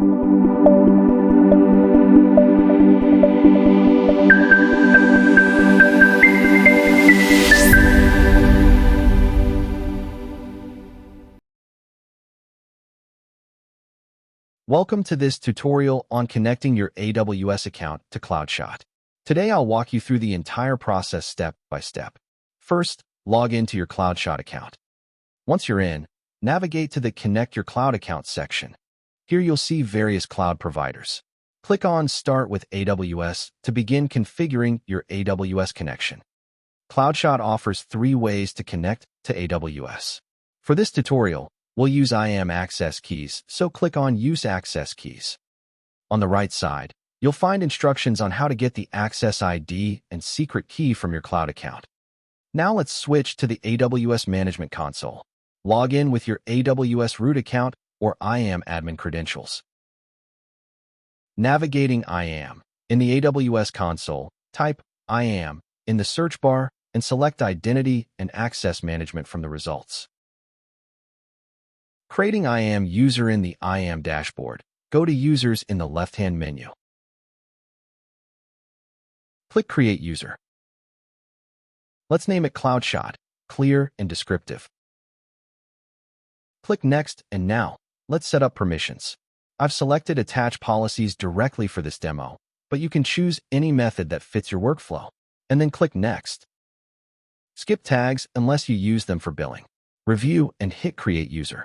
Welcome to this tutorial on connecting your AWS account to Cloudshot. Today I'll walk you through the entire process step by step. First, log into your Cloudshot account. Once you're in, navigate to the Connect Your Cloud Account section. Here you'll see various cloud providers. Click on Start with AWS to begin configuring your AWS connection. Cloudshot offers 3 ways to connect to AWS. For this tutorial, we'll use IAM access keys, so click on Use Access Keys. On the right side, you'll find instructions on how to get the access ID and secret key from your cloud account. Now let's switch to the AWS Management Console. Log in with your AWS root account or IAM admin credentials. Navigating IAM. In the AWS console, type IAM in the search bar and select Identity and Access Management from the results. Creating IAM user in the IAM dashboard. Go to Users in the left-hand menu. Click Create User. Let's name it Cloudshot, clear and descriptive. Click Next, and now, let's set up permissions. I've selected Attach Policies directly for this demo, but you can choose any method that fits your workflow, and then click Next. Skip tags unless you use them for billing. Review and hit Create User.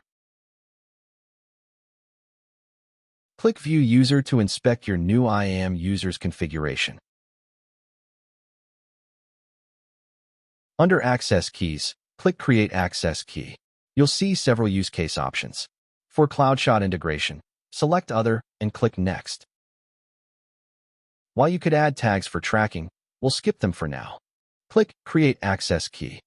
Click View User to inspect your new IAM user's configuration. Under Access Keys, click Create Access Key. You'll see several use case options. For Cloudshot integration, select Other and click Next. While you could add tags for tracking, we'll skip them for now. Click Create Access Key.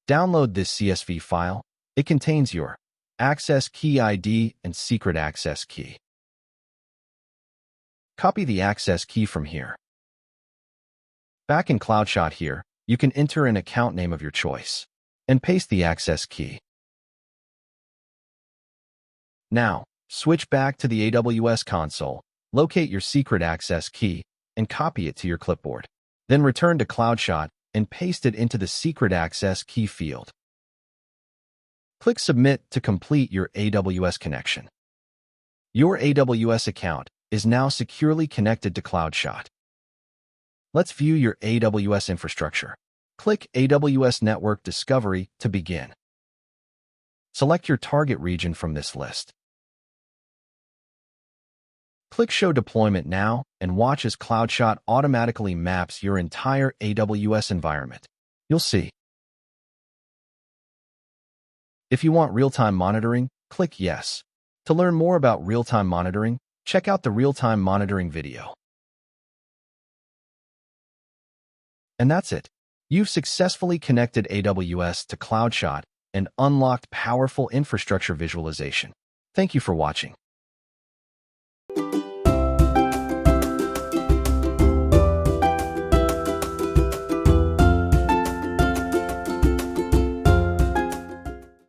Download this CSV file. It contains your access key ID and secret access key. Copy the access key from here. Back in Cloudshot here, you can enter an account name of your choice and paste the access key. Now, switch back to the AWS console, locate your secret access key, and copy it to your clipboard. Then return to Cloudshot and paste it into the secret access key field. Click Submit to complete your AWS connection. Your AWS account is now securely connected to Cloudshot. Let's view your AWS infrastructure. Click AWS Network Discovery to begin. Select your target region from this list. Click Show Deployment Now and watch as Cloudshot automatically maps your entire AWS environment. You'll see. If you want real-time monitoring, click Yes. To learn more about real-time monitoring, check out the real-time monitoring video. And that's it. You've successfully connected AWS to Cloudshot and unlocked powerful infrastructure visualization. Thank you for watching.